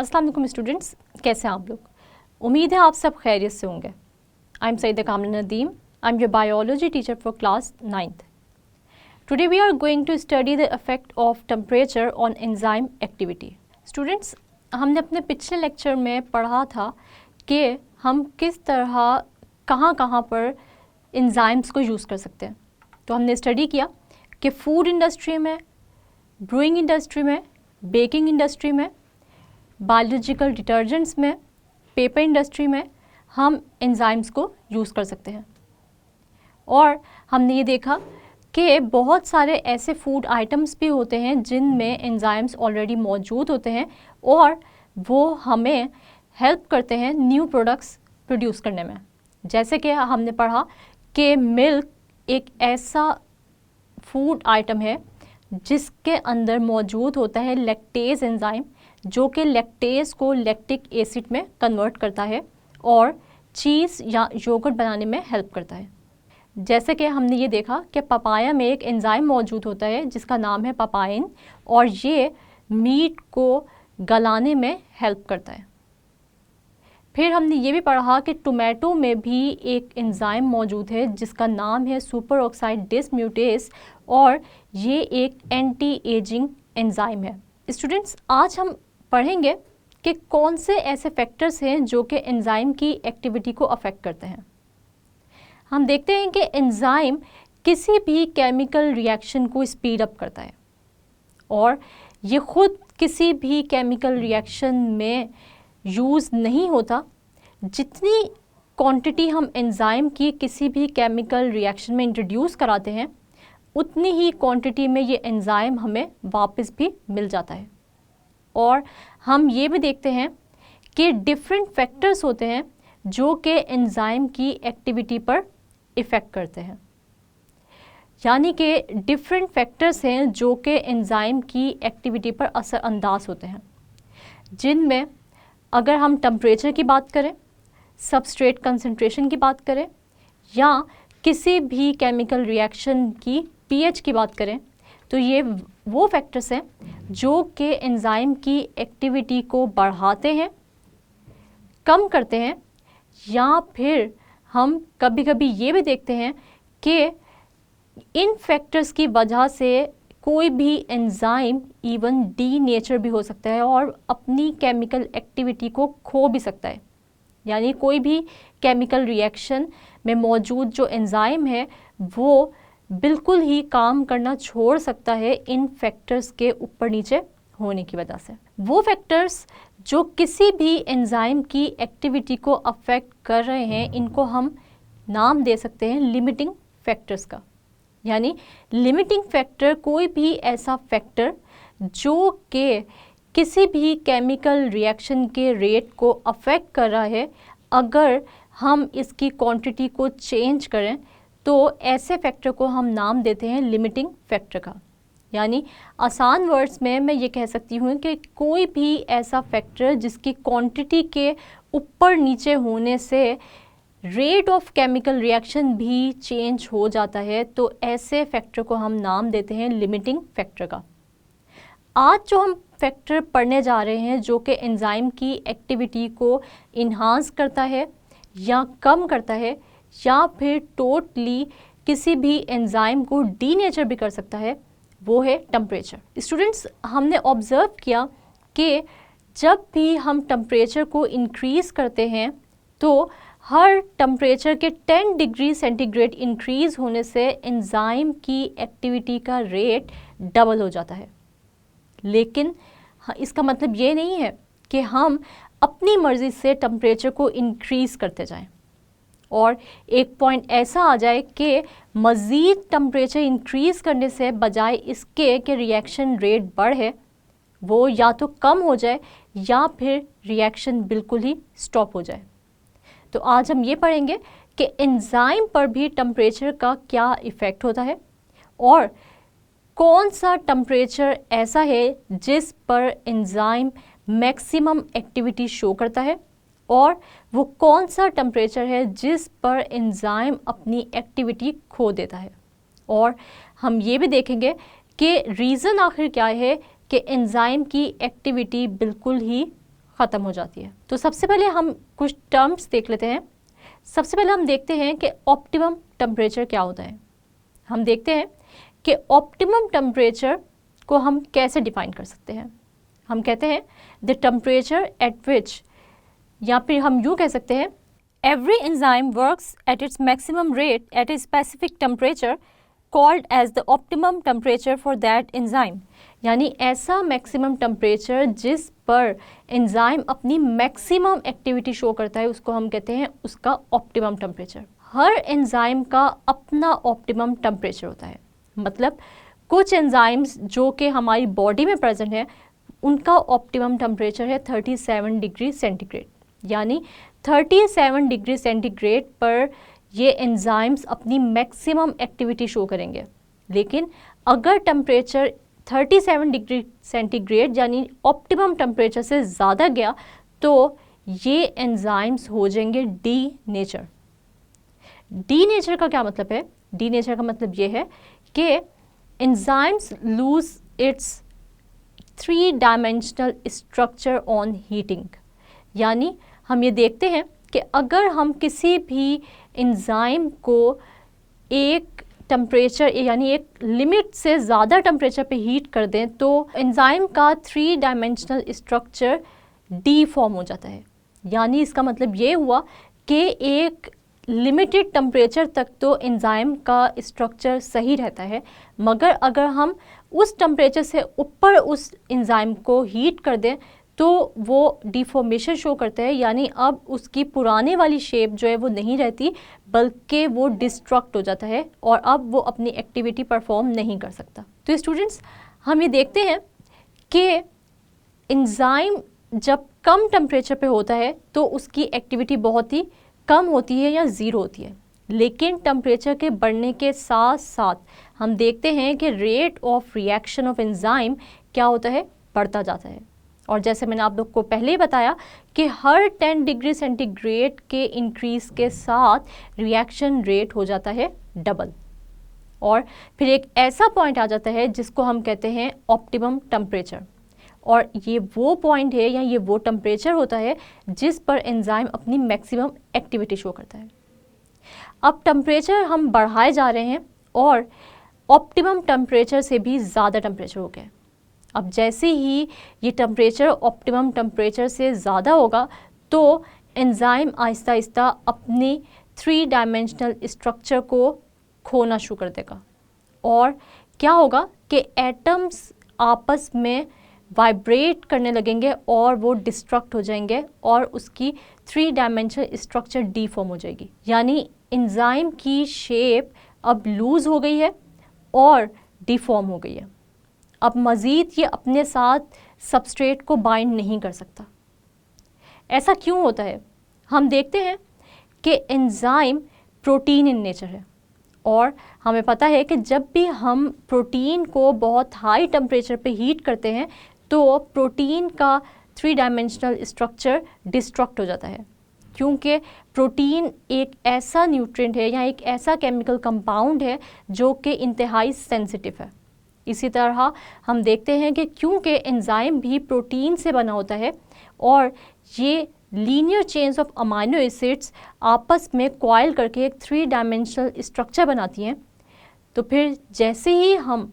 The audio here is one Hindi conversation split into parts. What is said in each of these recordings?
अस्सलाम वालेकुम स्टूडेंट्स, कैसे हैं आप लोग। उम्मीद है आप सब खैरियत से होंगे। I am Saida Kamal Nadeem, I am your biology teacher for class 9th। Today we are going to study the effect of temperature on enzyme activity. Students, हमने अपने पिछले लेक्चर में पढ़ा था कि हम किस तरह कहाँ कहाँ पर एंजाइम्स को यूज़ कर सकते हैं। तो हमने स्टडी किया कि फूड इंडस्ट्री में, ब्रूइंग इंडस्ट्री में, बेकिंग इंडस्ट्री में, बायोलॉजिकल डिटर्जेंट्स में, पेपर इंडस्ट्री में हम एंजाइम्स को यूज़ कर सकते हैं। और हमने ये देखा कि बहुत सारे ऐसे फूड आइटम्स भी होते हैं जिनमें एंजाइम्स ऑलरेडी मौजूद होते हैं और वो हमें हेल्प करते हैं न्यू प्रोडक्ट्स प्रोड्यूस करने में। जैसे कि हमने पढ़ा कि मिल्क एक ऐसा फूड आइटम है जिसके अंदर मौजूद होता है लैक्टेज एंजाइम, जो कि लैक्टेज को लैक्टिक एसिड में कन्वर्ट करता है और चीज़ या योगर्ट बनाने में हेल्प करता है। जैसे कि हमने ये देखा कि पपाया में एक एंजाइम मौजूद होता है जिसका नाम है पपाइन और ये मीट को गलाने में हेल्प करता है। फिर हमने ये भी पढ़ा कि टोमेटो में भी एक एंजाइम मौजूद है जिसका नाम है सुपर ऑक्साइड डिसम्यूटेस और ये एक एंटी एजिंग एंजाइम है। स्टूडेंट्स, आज हम पढ़ेंगे कि कौन से ऐसे फैक्टर्स हैं जो कि एंजाइम की एक्टिविटी को अफेक्ट करते हैं। हम देखते हैं कि एंजाइम किसी भी केमिकल रिएक्शन को स्पीड अप करता है और ये खुद किसी भी केमिकल रिएक्शन में यूज़ नहीं होता। जितनी क्वांटिटी हम एंजाइम की किसी भी केमिकल रिएक्शन में इंट्रोड्यूस कराते हैं उतनी ही क्वांटिटी में ये एंजाइम हमें वापस भी मिल जाता है। और हम ये भी देखते हैं कि डिफरेंट फैक्टर्स होते हैं जो कि एंजाइम की एक्टिविटी पर इफ़ेक्ट करते हैं, यानी कि डिफरेंट फैक्टर्स हैं जो कि एंजाइम की एक्टिविटी पर असरअंदाज होते हैं, जिनमें अगर हम टेम्परेचर की बात करें, सबस्ट्रेट कंसंट्रेशन की बात करें या किसी भी केमिकल रिएक्शन की पीएच की बात करें, तो ये वो फैक्टर्स हैं जो कि एंजाइम की एक्टिविटी को बढ़ाते हैं, कम करते हैं, या फिर हम कभी कभी ये भी देखते हैं कि इन फैक्टर्स की वजह से कोई भी एंजाइम इवन डीनेचर भी हो सकता है और अपनी केमिकल एक्टिविटी को खो भी सकता है। यानी कोई भी केमिकल रिएक्शन में मौजूद जो एंजाइम है वो बिल्कुल ही काम करना छोड़ सकता है इन फैक्टर्स के ऊपर नीचे होने की वजह से। वो फैक्टर्स जो किसी भी एंजाइम की एक्टिविटी को अफेक्ट कर रहे हैं, इनको हम नाम दे सकते हैं लिमिटिंग फैक्टर्स का। यानी लिमिटिंग फैक्टर कोई भी ऐसा फैक्टर जो कि किसी भी केमिकल रिएक्शन के रेट को अफेक्ट कर रहा है, अगर हम इसकी क्वांटिटी को चेंज करें तो ऐसे फैक्टर को हम नाम देते हैं लिमिटिंग फैक्टर का। यानी आसान वर्ड्स में मैं ये कह सकती हूँ कि कोई भी ऐसा फैक्टर जिसकी क्वांटिटी के ऊपर नीचे होने से रेट ऑफ केमिकल रिएक्शन भी चेंज हो जाता है, तो ऐसे फैक्टर को हम नाम देते हैं लिमिटिंग फैक्टर का। आज जो हम फैक्टर पढ़ने जा रहे हैं जो कि एंजाइम की एक्टिविटी को इन्हांस करता है या कम करता है या फिर टोटली किसी भी एंजाइम को डीनेचर भी कर सकता है, वो है टेम्परेचर। स्टूडेंट्स, हमने ऑब्ज़र्व किया कि जब भी हम टेम्परेचर को इंक्रीज़ करते हैं तो हर टेम्परेचर के 10 डिग्री सेंटीग्रेड इंक्रीज़ होने से एंजाइम की एक्टिविटी का रेट डबल हो जाता है। लेकिन इसका मतलब ये नहीं है कि हम अपनी मर्ज़ी से टेम्परेचर को इंक्रीज़ करते जाएं और एक पॉइंट ऐसा आ जाए कि मज़ीद टेम्परेचर इंक्रीज़ करने से बजाय इसके कि रिएक्शन रेट बढ़े, वो या तो कम हो जाए या फिर रिएक्शन बिल्कुल ही स्टॉप हो जाए। तो आज हम ये पढ़ेंगे कि एंजाइम पर भी टेम्परेचर का क्या इफ़ेक्ट होता है और कौन सा टेम्परेचर ऐसा है जिस पर एंजाइम मैक्सिमम एक्टिविटी शो करता है और वो कौन सा टेम्परेचर है जिस पर एंजाइम अपनी एक्टिविटी खो देता है। और हम ये भी देखेंगे कि रीज़न आखिर क्या है कि एंजाइम की एक्टिविटी बिल्कुल ही ख़त्म हो जाती है। तो सबसे पहले हम कुछ टर्म्स देख लेते हैं। सबसे पहले हम देखते हैं कि ऑप्टिमम टेम्परेचर क्या होता है। हम देखते हैं कि ऑप्टिमम टेम्परेचर को हम कैसे डिफाइन कर सकते हैं। हम कहते हैं द टेम्परेचर एट विच, या फिर हम यूँ कह सकते हैं every enzyme works at its maximum rate at a specific temperature called as the optimum temperature for that enzyme. यानी ऐसा मैक्सिमम टेम्परेचर जिस पर एंजाइम अपनी मैक्सिमम एक्टिविटी शो करता है, उसको हम कहते हैं उसका ऑप्टिमम टेम्परेचर। हर एंजाइम का अपना ऑप्टिमम टेम्परेचर होता है। मतलब कुछ एंजाइम्स जो कि हमारी बॉडी में प्रेजेंट है, उनका ऑप्टिमम टेम्परेचर है 37 डिग्री सेंटीग्रेड। यानी 37 डिग्री सेंटीग्रेड पर ये एंजाइम्स अपनी मैक्सिमम एक्टिविटी शो करेंगे। लेकिन अगर टेम्परेचर 37 डिग्री सेंटीग्रेड यानी ऑप्टिमम टेम्परेचर से ज़्यादा गया तो ये एंजाइम्स हो जाएंगे डी नेचर। डी नेचर का क्या मतलब है? डी नेचर का मतलब ये है कि enzymes lose its 3 dimensional structure on heating. यानी हम ये देखते हैं कि अगर हम किसी भी एंजाइम को एक टेम्परेचर यानी एक लिमिट से ज़्यादा टेम्परेचर पे हीट कर दें तो एंजाइम का 3 डायमेंशनल स्ट्रक्चर डी फॉर्म हो जाता है। यानी इसका मतलब ये हुआ कि एक लिमिटेड टेम्परेचर तक तो एंजाइम का स्ट्रक्चर सही रहता है, मगर अगर हम उस टेम्परेचर से ऊपर उस एंजाइम को हीट कर दें तो वो डिफॉर्मेशन शो करता है। यानी अब उसकी पुराने वाली शेप जो है वो नहीं रहती, बल्कि वो डिस्ट्रक्ट हो जाता है और अब वो अपनी एक्टिविटी परफॉर्म नहीं कर सकता। तो स्टूडेंट्स, हम ये देखते हैं कि एंजाइम जब कम टेम्परेचर पे होता है तो उसकी एक्टिविटी बहुत ही कम होती है या ज़ीरो होती है। लेकिन टेम्परेचर के बढ़ने के साथ साथ हम देखते हैं कि rate of reaction of enzyme क्या होता है, बढ़ता जाता है। और जैसे मैंने आप लोग को पहले ही बताया कि हर 10 डिग्री सेंटीग्रेड के इंक्रीज़ के साथ रिएक्शन रेट हो जाता है डबल, और फिर एक ऐसा पॉइंट आ जाता है जिसको हम कहते हैं ऑप्टिमम टेम्परेचर। और ये वो पॉइंट है या ये वो टेम्परेचर होता है जिस पर एंजाइम अपनी मैक्सिमम एक्टिविटी शो करता है। अब टेम्परेचर हम बढ़ाए जा रहे हैं और ऑप्टिमम टेम्परेचर से भी ज़्यादा टेम्परेचर हो गया। अब जैसे ही ये टेम्परेचर ऑप्टिमम टेम्परेचर से ज़्यादा होगा तो एंजाइम आहिस्ता आहिस्ता अपनी 3 डायमेंशनल स्ट्रक्चर को खोना शुरू कर देगा, और क्या होगा कि एटम्स आपस में वाइब्रेट करने लगेंगे और वो डिस्ट्रक्ट हो जाएंगे और उसकी 3 डायमेंशनल स्ट्रक्चर डीफॉर्म हो जाएगी। यानी एंजाइम की शेप अब लूज़ हो गई है और डिफॉर्म हो गई है। अब मज़ीद ये अपने साथ सबस्ट्रेट को बाइंड नहीं कर सकता। ऐसा क्यों होता है? हम देखते हैं कि एंजाइम प्रोटीन इन नेचर है, और हमें पता है कि जब भी हम प्रोटीन को बहुत हाई टेम्परेचर पे हीट करते हैं तो प्रोटीन का 3 डायमेंशनल स्ट्रक्चर डिस्ट्रक्ट हो जाता है, क्योंकि प्रोटीन एक ऐसा न्यूट्रिएंट है या एक ऐसा केमिकल कंपाउंड है जो कि इंतहाई सेंसिटिव है। इसी तरह हम देखते हैं कि क्योंकि एंजाइम भी प्रोटीन से बना होता है और ये linear chains of amino acids आपस में कॉइल करके एक 3 डायमेंशनल स्ट्रक्चर बनाती हैं, तो फिर जैसे ही हम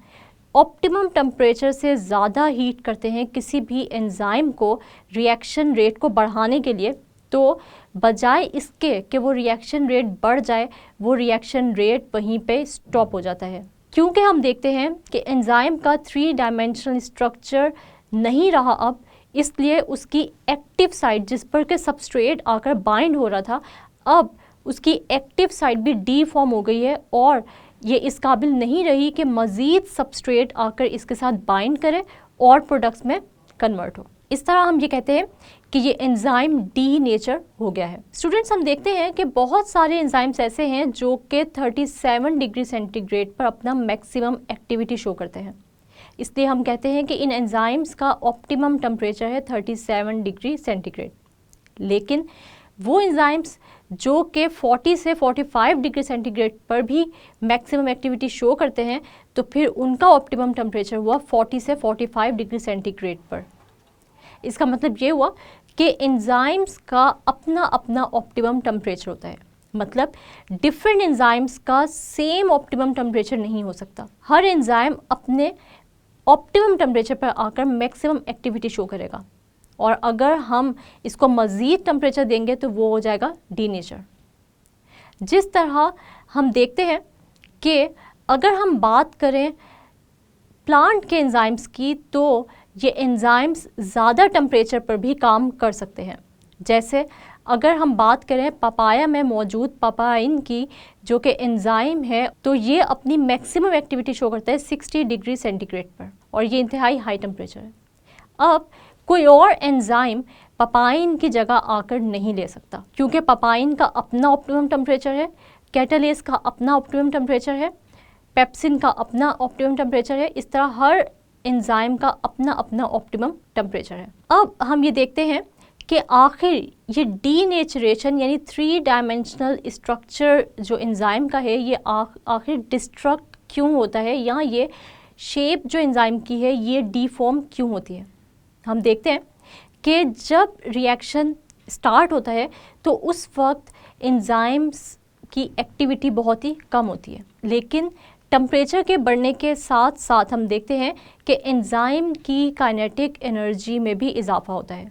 ऑप्टिमम टेम्परेचर से ज़्यादा हीट करते हैं किसी भी एंजाइम को रिएक्शन रेट को बढ़ाने के लिए, तो बजाय इसके कि वो रिएक्शन रेट बढ़ जाए, वो रिएक्शन रेट वहीं पे स्टॉप हो जाता है। क्योंकि हम देखते हैं कि एंजाइम का 3 डायमेंशनल स्ट्रक्चर नहीं रहा अब, इसलिए उसकी एक्टिव साइड जिस पर के सबस्ट्रेट आकर बाइंड हो रहा था, अब उसकी एक्टिव साइड भी डीफॉर्म हो गई है और ये इस काबिल नहीं रही कि मज़ीद सबस्ट्रेट आकर इसके साथ बाइंड करे और प्रोडक्ट्स में कन्वर्ट हो। इस तरह हम ये कहते हैं कि ये एंजाइम डी नेचर हो गया है। स्टूडेंट्स, हम देखते हैं कि बहुत सारे एंजाइम्स ऐसे हैं जो कि 37 डिग्री सेंटीग्रेड पर अपना मैक्सिमम एक्टिविटी शो करते हैं, इसलिए हम कहते हैं कि इन एंजाइम्स का ऑप्टिमम टेम्परेचर है 37 डिग्री सेंटीग्रेड। लेकिन वो एंजाइम्स जो कि 40 से 45 डिग्री सेंटीग्रेड पर भी मैक्सिमम एक्टिविटी शो करते हैं, तो फिर उनका ऑप्टिमम टेम्परेचर हुआ 40 से 45 डिग्री सेंटीग्रेड पर। इसका मतलब ये हुआ कि एंजाइम्स का अपना अपना ऑप्टिमम टेम्परेचर होता है। मतलब डिफरेंट एंजाइम्स का सेम ऑप्टिमम टेम्परेचर नहीं हो सकता। हर एंजाइम अपने ऑप्टिमम टेम्परेचर पर आकर मैक्सिमम एक्टिविटी शो करेगा, और अगर हम इसको मज़ीद टेम्परेचर देंगे तो वो हो जाएगा डीनेचर। जिस तरह हम देखते हैं कि अगर हम बात करें प्लांट के एंजाइम्स की, तो ये एंजाइम्स ज़्यादा टेम्परेचर पर भी काम कर सकते हैं। जैसे अगर हम बात करें पपाया में मौजूद पपाइन की, जो कि एंजाइम है, तो ये अपनी मैक्सिमम एक्टिविटी शो करता है 60 डिग्री सेंटीग्रेड पर, और ये इंतहाई हाई टेम्परेचर है। अब कोई और एंजाइम पपाइन की जगह आकर नहीं ले सकता, क्योंकि पपाइन का अपना ऑप्टिमम टेम्परेचर है, कैटालेस का अपना ऑप्टिमम टेम्परेचर है, पेप्सिन का अपना ऑप्टिमम टेम्परेचर है। इस तरह हर एंजाइम का अपना अपना ऑप्टिमम टेम्परेचर है। अब हम ये देखते हैं कि आखिर ये डीनेचरेशन यानी 3 डायमेंशनल स्ट्रक्चर जो एंजाइम का है, ये आखिर डिस्ट्रक्ट क्यों होता है, या ये शेप जो एंजाइम की है ये डीफॉर्म क्यों होती है। हम देखते हैं कि जब रिएक्शन स्टार्ट होता है तो उस वक्त एंजाइम्स की एक्टिविटी बहुत ही कम होती है, लेकिन टेम्परेचर के बढ़ने के साथ साथ हम देखते हैं कि एंजाइम की काइनेटिक एनर्जी में भी इजाफा होता है,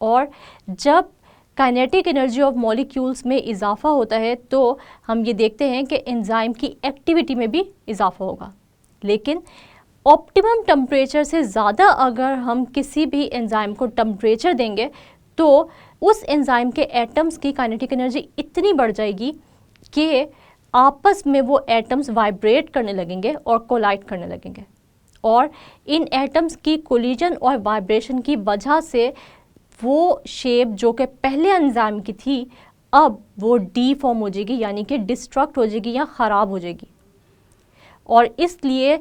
और जब काइनेटिक एनर्जी ऑफ मॉलिक्यूल्स में इजाफा होता है तो हम ये देखते हैं कि एंजाइम की एक्टिविटी में भी इजाफा होगा। लेकिन ऑप्टिमम टेम्परेचर से ज़्यादा अगर हम किसी भी एंजाइम को टेम्परेचर देंगे तो उस एंजाइम के एटम्स की काइनेटिक एनर्जी इतनी बढ़ जाएगी कि आपस में वो एटम्स वाइब्रेट करने लगेंगे और कोलाइड करने लगेंगे, और इन एटम्स की कोलिजन और वाइब्रेशन की वजह से वो शेप जो कि पहले एंजाइम की थी अब वो डीफॉर्म हो जाएगी, यानी कि डिस्ट्रक्ट हो जाएगी या ख़राब हो जाएगी। और इसलिए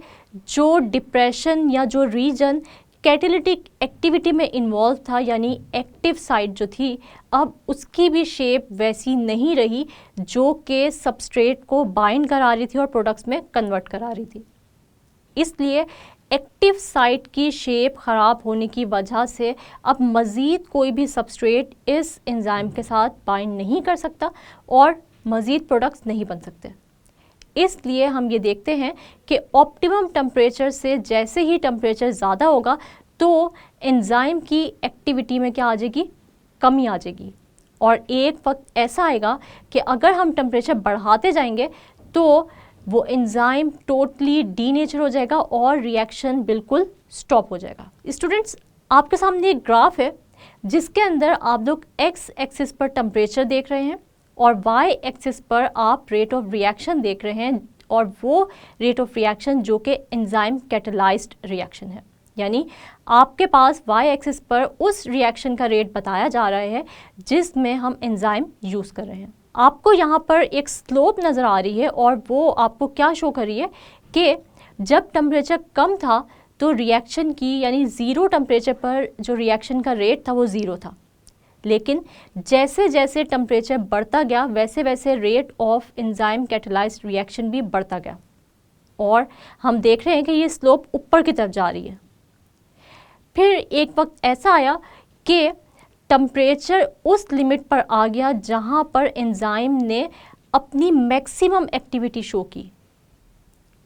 जो डिप्रेशन या जो रीजन कैटालिटिक एक्टिविटी में इन्वॉल्व था, यानी एक्टिव साइट जो थी, अब उसकी भी शेप वैसी नहीं रही जो कि सबस्ट्रेट को बाइंड करा रही थी और प्रोडक्ट्स में कन्वर्ट करा रही थी। इसलिए एक्टिव साइट की शेप ख़राब होने की वजह से अब मज़ीद कोई भी सबस्ट्रेट इस एंजाइम के साथ बाइंड नहीं कर सकता और मज़ीद प्रोडक्ट्स नहीं बन सकते। इसलिए हम ये देखते हैं कि ऑप्टिमम टेम्परेचर से जैसे ही टेम्परेचर ज़्यादा होगा तो एंजाइम की एक्टिविटी में क्या आ जाएगी, कमी आ जाएगी, और एक वक्त ऐसा आएगा कि अगर हम टेम्परेचर बढ़ाते जाएंगे तो वो एंजाइम टोटली डीनेचर हो जाएगा और रिएक्शन बिल्कुल स्टॉप हो जाएगा। स्टूडेंट्स, आपके सामने एक ग्राफ है जिसके अंदर आप लोग एक्स एक्सिस पर टेम्परेचर देख रहे हैं और वाई एक्सिस पर आप रेट ऑफ रिएक्शन देख रहे हैं, और वो रेट ऑफ रिएक्शन जो कि एंजाइम कैटालाइज्ड रिएक्शन है। यानी आपके पास वाई एक्सिस पर उस रिएक्शन का रेट बताया जा रहा है जिसमें हम एंजाइम यूज़ कर रहे हैं। आपको यहाँ पर एक स्लोप नज़र आ रही है और वो आपको क्या शो कर रही है कि जब टेम्परेचर कम था तो रिएक्शन की यानी ज़ीरो टेम्परेचर पर जो रिएक्शन का रेट था वो ज़ीरो था, लेकिन जैसे जैसे टेम्परेचर बढ़ता गया वैसे वैसे rate of enzyme catalysed reaction भी बढ़ता गया, और हम देख रहे हैं कि ये स्लोप ऊपर की तरफ जा रही है। फिर एक वक्त ऐसा आया कि टेम्परेचर उस लिमिट पर आ गया जहाँ पर एंजाइम ने अपनी मैक्सिमम एक्टिविटी शो की,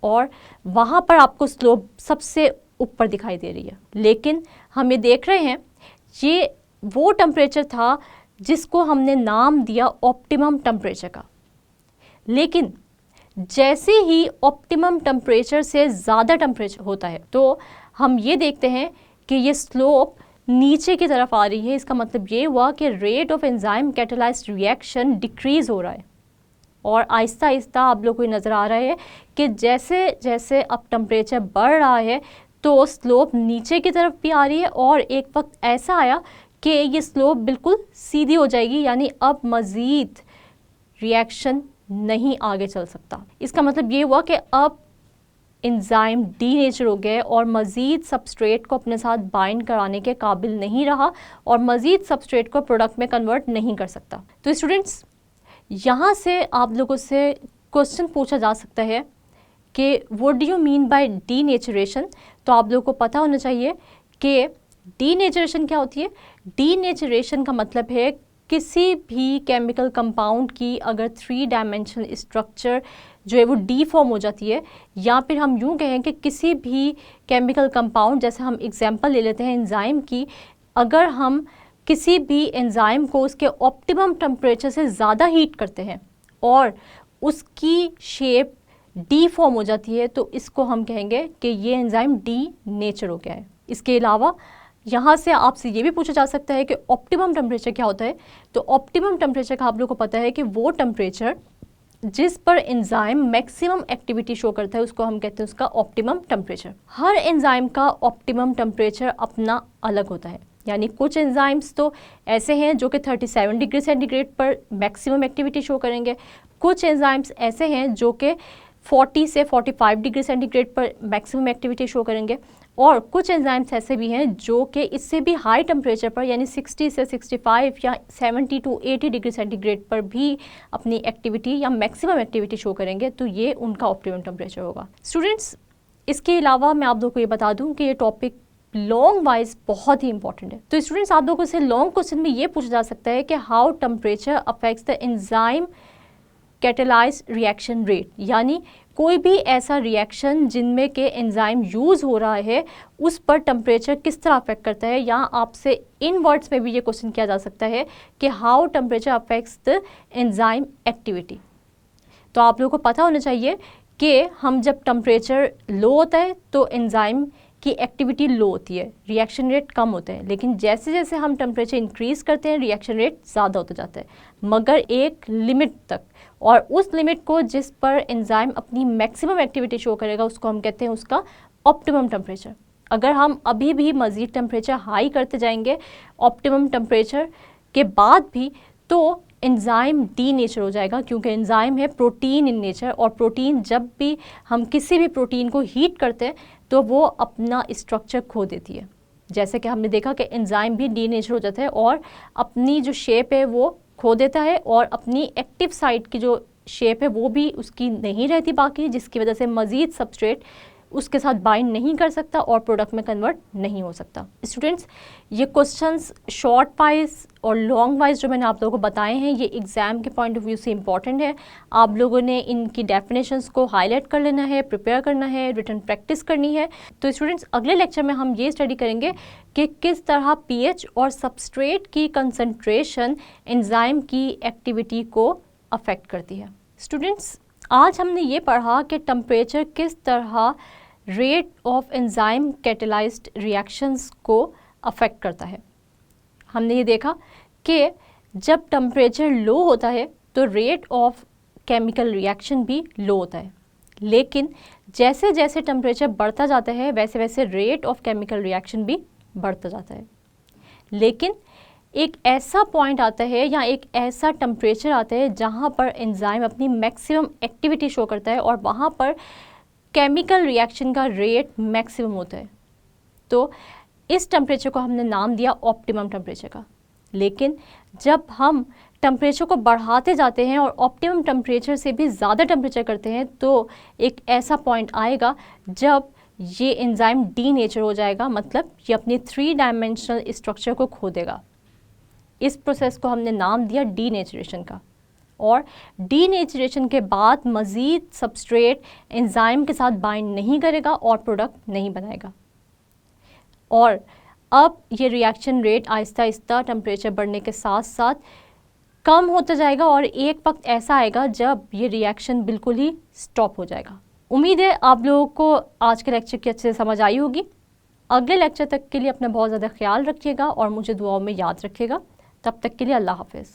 और वहाँ पर आपको स्लोप सबसे ऊपर दिखाई दे रही है। लेकिन हम ये देख रहे हैं ये वो टेम्परेचर था जिसको हमने नाम दिया ऑप्टिमम टेम्परेचर का, लेकिन जैसे ही ऑप्टिमम टेम्परेचर से ज़्यादा टेम्परेचर होता है तो हम ये देखते हैं कि ये स्लोप नीचे की तरफ आ रही है। इसका मतलब ये हुआ कि rate of enzyme catalysed reaction decrease हो रहा है, और आहिस्ता आहिस्ता आप लोग को नज़र आ रहा है कि जैसे जैसे अब टेम्परेचर बढ़ रहा है तो स्लोप नीचे की तरफ भी आ रही है, और एक वक्त ऐसा आया कि ये स्लोप बिल्कुल सीधी हो जाएगी, यानी अब मज़ीद रिएक्शन नहीं आगे चल सकता। इसका मतलब ये हुआ कि अब एंजाइम डीनेचर हो गए और मज़ीद सबस्ट्रेट को अपने साथ बाइंड कराने के काबिल नहीं रहा और मज़ीद सबस्ट्रेट को प्रोडक्ट में कन्वर्ट नहीं कर सकता। तो स्टूडेंट्स, यहाँ से आप लोगों से क्वेश्चन पूछा जा सकता है कि what do you mean by denaturation. तो आप लोगों को पता होना चाहिए कि डीनेचरेशन क्या होती है? डीनेचरेशन का मतलब है किसी भी केमिकल कंपाउंड की अगर 3 डायमेंशनल स्ट्रक्चर जो है वो डीफॉर्म हो जाती है, या फिर हम यूँ कहें कि किसी भी केमिकल कंपाउंड, जैसे हम एग्जांपल ले लेते हैं एंजाइम की, अगर हम किसी भी एंजाइम को उसके ऑप्टिमम टेम्परेचर से ज़्यादा हीट करते हैं और उसकी शेप डीफॉर्म हो जाती है, तो इसको हम कहेंगे कि ये एंजाइम डीनेचर हो गया है। इसके अलावा यहाँ से आपसे ये भी पूछा जा सकता है कि ऑप्टिमम टेम्परेचर क्या होता है। तो ऑप्टिमम टेम्परेचर का आप लोगों को पता है कि वो टेम्परेचर जिस पर एंजाइम मैक्सिमम एक्टिविटी शो करता है उसको हम कहते हैं उसका ऑप्टिमम टेम्परेचर। हर एंजाइम का ऑप्टिमम टेम्परेचर अपना अलग होता है, यानी कुछ एंजाइम्स तो ऐसे हैं जो कि 37 डिग्री सेंटीग्रेड पर मैक्सिमम एक्टिविटी शो करेंगे, कुछ एंजाइम्स ऐसे हैं जो कि 40 से 45 डिग्री सेंटीग्रेड पर मैक्सिमम एक्टिविटी शो करेंगे, और कुछ एंजाइम्स ऐसे भी हैं जो कि इससे भी हाई टेम्परेचर पर यानी 60 से 65 या 70 टू 80 डिग्री सेंटीग्रेड पर भी अपनी एक्टिविटी या मैक्सिमम एक्टिविटी शो करेंगे, तो ये उनका ऑप्टिमम टेम्परेचर होगा। स्टूडेंट्स, इसके अलावा मैं आप लोगों को ये बता दूं कि ये टॉपिक लॉन्ग वाइज बहुत ही इंपॉर्टेंट है। तो स्टूडेंट्स, आप लोगों से लॉन्ग क्वेश्चन में ये पूछा जा सकता है कि how temperature affects the enzyme catalysed reaction rate, यानी कोई भी ऐसा रिएक्शन जिनमें के एंजाइम यूज़ हो रहा है उस पर टेम्परेचर किस तरह अफेक्ट करता है, या आपसे इन वर्ड्स में भी ये क्वेश्चन किया जा सकता है कि how temperature affects the enzyme activity. तो आप लोगों को पता होना चाहिए कि हम जब टेम्परेचर लो होता है तो एंजाइम की एक्टिविटी लो होती है, रिएक्शन रेट कम होता है, लेकिन जैसे जैसे हम टेम्परेचर इंक्रीज़ करते हैं रिएक्शन रेट ज़्यादा होता जाता है, मगर एक लिमिट तक। और उस लिमिट को जिस पर एंजाइम अपनी मैक्सिमम एक्टिविटी शो करेगा उसको हम कहते हैं उसका ऑप्टिमम टेम्परेचर। अगर हम अभी भी मज़ीद टेम्परेचर हाई करते जाएंगे ऑप्टिमम टेम्परेचर के बाद भी, तो एंजाइम डीनेचर हो जाएगा, क्योंकि एंजाइम है प्रोटीन इन नेचर, और प्रोटीन जब भी हम किसी भी प्रोटीन को हीट करते हैं तो वो अपना स्ट्रक्चर खो देती है। जैसे कि हमने देखा कि एंजाइम भी डीनेचर हो जाता है और अपनी जो शेप है वो खो देता है, और अपनी एक्टिव साइट की जो शेप है वो भी उसकी नहीं रहती बाकी, जिसकी वजह से मज़ीद सबस्ट्रेट उसके साथ बाइंड नहीं कर सकता और प्रोडक्ट में कन्वर्ट नहीं हो सकता। स्टूडेंट्स, ये क्वेश्चंस शॉर्ट वाइज और लॉन्ग वाइज जो मैंने आप लोगों को बताए हैं ये एग्ज़ाम के पॉइंट ऑफ व्यू से इंपॉर्टेंट है। आप लोगों ने इनकी डेफिनेशंस को हाईलाइट कर लेना है, प्रिपेयर करना है, रिटन प्रैक्टिस करनी है। तो स्टूडेंट्स, अगले लेक्चर में हम ये स्टडी करेंगे कि किस तरह पीएच और सबस्ट्रेट की कंसंट्रेशन एंजाइम की एक्टिविटी को अफेक्ट करती है। स्टूडेंट्स, आज हमने ये पढ़ा कि टेम्परेचर किस तरह rate of enzyme catalysed reactions को अफेक्ट करता है। हमने ये देखा कि जब टेम्परेचर लो होता है तो रेट ऑफ केमिकल रिएक्शन भी लो होता है, लेकिन जैसे जैसे टेम्परेचर बढ़ता जाता है वैसे वैसे रेट ऑफ केमिकल रिएक्शन भी बढ़ता जाता है। लेकिन एक ऐसा पॉइंट आता है या एक ऐसा टेम्परेचर आता है जहाँ पर एंजाइम अपनी मैक्सिमम एक्टिविटी शो करता है और वहाँ पर केमिकल रिएक्शन का रेट मैक्सिमम होता है। तो इस टेम्परेचर को हमने नाम दिया ऑप्टिमम टेम्परेचर का। लेकिन जब हम टेम्परेचर को बढ़ाते जाते हैं और ऑप्टिमम टेम्परेचर से भी ज़्यादा टेम्परेचर करते हैं तो एक ऐसा पॉइंट आएगा जब ये एंजाइम डीनेचर हो जाएगा, मतलब ये अपनी 3 डायमेंशनल स्ट्रक्चर को खो देगा। इस प्रोसेस को हमने नाम दिया डीनेचरेशन का। और डीनेचरेशन के बाद मज़ीद सबस्ट्रेट एंजाइम के साथ बाइंड नहीं करेगा और प्रोडक्ट नहीं बनाएगा, और अब ये reaction rate Aahista Aahista temperature बढ़ने के साथ साथ कम होता जाएगा और एक वक्त ऐसा आएगा जब ये रिएक्शन बिल्कुल ही स्टॉप हो जाएगा। उम्मीद है आप लोगों को आज के लेक्चर की अच्छे से समझ आई होगी। अगले लेक्चर तक के लिए अपना बहुत ज़्यादा ख्याल रखिएगा और मुझे दुआओं में याद रखिएगा। तब तक के लिए अल्लाह हाफ़िज़।